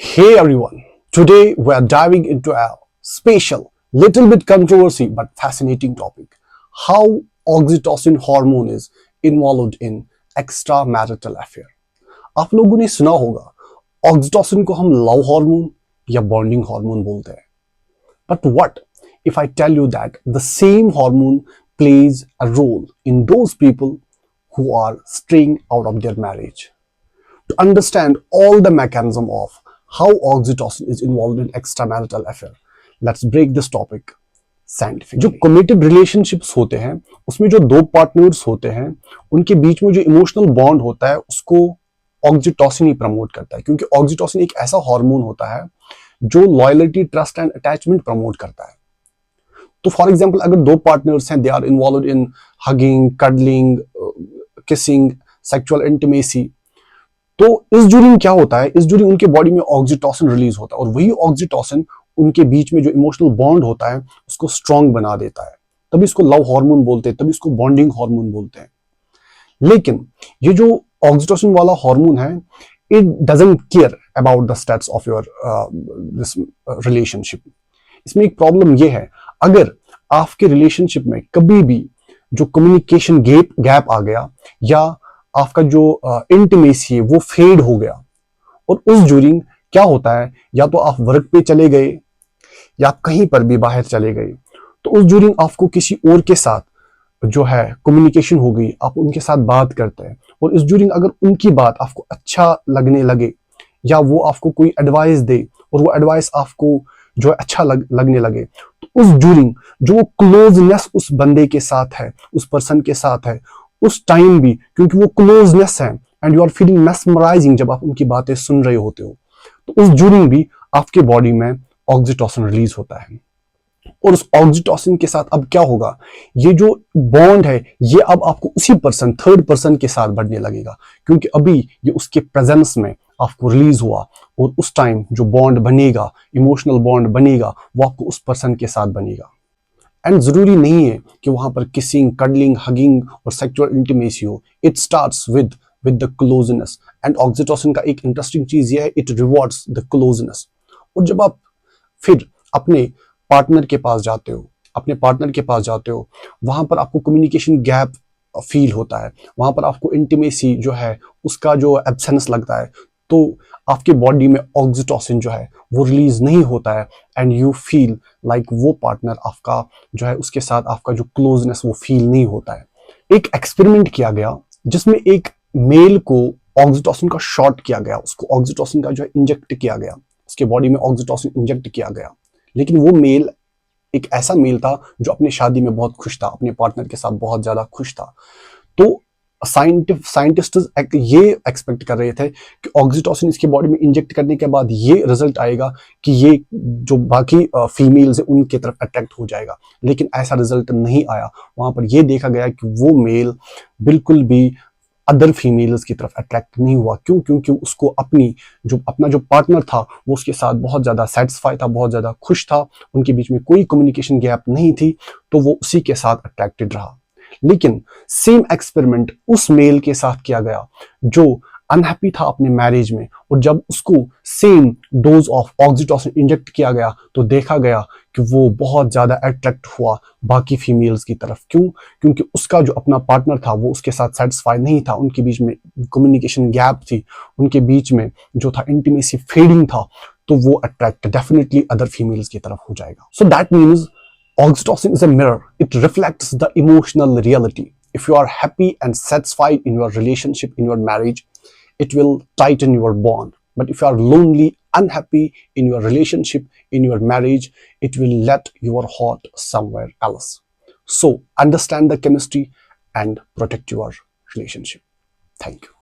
Hey everyone, today we are diving into a special, little bit controversy but fascinating topic. How oxytocin hormone is involved in extramarital affair. आप लोगों ने सुना होगा oxytocin को हम love hormone या bonding hormone बोलते हैं. But what if I tell you that the same hormone plays a role in those people who are straying out of their marriage? To understand all the mechanism of how oxytocin is involved in extramarital affair, let's break this topic scientific. जो committed relationships होते हैं उसमें जो दो partners होते हैं उनके बीच में जो इमोशनल बॉन्ड होता है उसको ऑक्सीटोसिन ही प्रमोट करता है, क्योंकि ऑक्सीटोसिन एक ऐसा हार्मोन होता है जो loyalty, trust and attachment promote करता है. तो फॉर एग्जांपल अगर दो पार्टनर्स हैं, they are involved in hugging, cuddling, kissing, sexual intimacy, तो इस ड्यूरिंग क्या होता है, इस ड्यूरिंग उनके बॉडी में ऑक्सीटोसिन रिलीज होता है और वही ऑक्सीटोसिन उनके बीच में जो इमोशनल बॉन्ड होता है उसको स्ट्रांग बना देता है. तभी इसको लव हार्मोन बोलते हैं, तभी इसको बॉन्डिंग हार्मोन बोलते हैं. लेकिन ये जो ऑक्सीटोसिन वाला हार्मोन है, it doesn't care about the status of your this relationship. इसमें एक प्रॉब्लम ये है, अगर आपके रिलेशनशिप में कभी भी जो कम्युनिकेशन गैप आ गया या आपका जो इंटीमेसी है वो फेड हो गया और उस ड्यूरिंग क्या होता है, या तो आप वर्क पे चले गए या आप कहीं पर भी बाहर चले गए, तो उस ड्यूरिंग आपको किसी और के साथ जो है कम्युनिकेशन हो गई, आप उनके साथ बात करते हैं और इस ड्यूरिंग अगर उनकी बात आपको अच्छा लगने लगे या वो आपको कोई एडवाइस दे और वो एडवाइस आपको जो अच्छा लगने लगे, तो उस ड्यूरिंग जो क्लोजनेस उस बंदे के साथ है, उस पर्सन के साथ है, उस टाइम भी क्योंकि वो क्लोजनेस है and you are feeling mesmerising जब आप उनकी बातें सुन रहे होते हो, तो उस ड्यूरिंग भी आपके बॉडी में ऑक्सीटोसिन रिलीज होता है. और उस ऑक्सीटोसिन के साथ अब क्या होगा, ये जो बॉन्ड है ये अब आपको उसी पर्सन, थर्ड पर्सन के साथ बढ़ने लगेगा, क्योंकि अभी ये उसके प्रेजेंस में आपको रिलीज हुआ और उस टाइम जो बॉन्ड बनेगा, इमोशनल बॉन्ड बनेगा, वो आपको उस पर्सन के साथ बनेगा. एंड जरूरी नहीं है कि वहां पर किसिंग, कडलिंग, हगिंग और सेक्सुअल इंटीमेसी हो. It starts with the closeness. And oxytocin का एक इंटरेस्टिंग चीज ये है, इट रिवॉर्ड्स द क्लोजनेस. और जब आप फिर अपने पार्टनर के पास जाते हो, वहां पर आपको कम्युनिकेशन गैप फील होता है, वहां पर आपको इंटीमेसी जो है उसका जो एब्सेंस लगता है, तो आपके बॉडी में ऑक्सीटोसिन जो है वो रिलीज नहीं होता है एंड यू फील लाइक वो पार्टनर आपका जो है उसके साथ आपका जो क्लोजनेस वो फील नहीं होता है. एक एक्सपेरिमेंट किया गया जिसमें एक मेल को ऑक्सीटोसिन का शॉट किया गया, उसको ऑक्सीटोसिन का जो है इंजेक्ट किया गया, उसके बॉडी में ऑक्सीटोसिन इंजेक्ट किया गया. लेकिन वो मेल एक ऐसा मेल था जो अपनी शादी में बहुत खुश था, अपने पार्टनर के साथ बहुत ज्यादा खुश था. तो साइंटिस्ट ये एक्सपेक्ट कर रहे थे कि ऑक्सीटोसिन इसके बॉडी में इंजेक्ट करने के बाद ये रिजल्ट आएगा कि ये जो बाकी फीमेल्स है उनके तरफ अट्रैक्ट हो जाएगा, लेकिन ऐसा रिजल्ट नहीं आया. वहां पर ये देखा गया कि वो मेल बिल्कुल भी अदर फीमेल्स की तरफ अट्रैक्ट नहीं हुआ. क्यों? क्योंकि उसको अपना जो पार्टनर था वो उसके साथ बहुत ज्यादा सेटिस्फाई था, बहुत ज्यादा खुश था, उनके बीच में कोई कम्युनिकेशन गैप नहीं थी, तो वो उसी के साथ अट्रैक्टेड रहा. लेकिन सेम एक्सपेरिमेंट उस मेल के साथ किया गया जो अनहैप्पी था अपने मैरिज में, और जब उसको same dose of oxytocin inject किया गया तो देखा गया कि वो बहुत ज्यादा अट्रैक्ट हुआ बाकी फीमेल्स की तरफ. क्यों? क्योंकि उसका जो अपना पार्टनर था वो उसके साथ सेटिस्फाई नहीं था, उनके बीच में कम्युनिकेशन गैप थी, उनके बीच में जो था इंटीमेसी फेडिंग था, तो वो अट्रैक्ट डेफिनेटली अदर फीमेल्स की तरफ हो जाएगा. So that means oxytocin is a mirror. It reflects the emotional reality. If you are happy and satisfied in your relationship, in your marriage, it will tighten your bond. But if you are lonely, unhappy in your relationship, in your marriage, it will let your heart somewhere else. So understand the chemistry and protect your relationship. Thank you.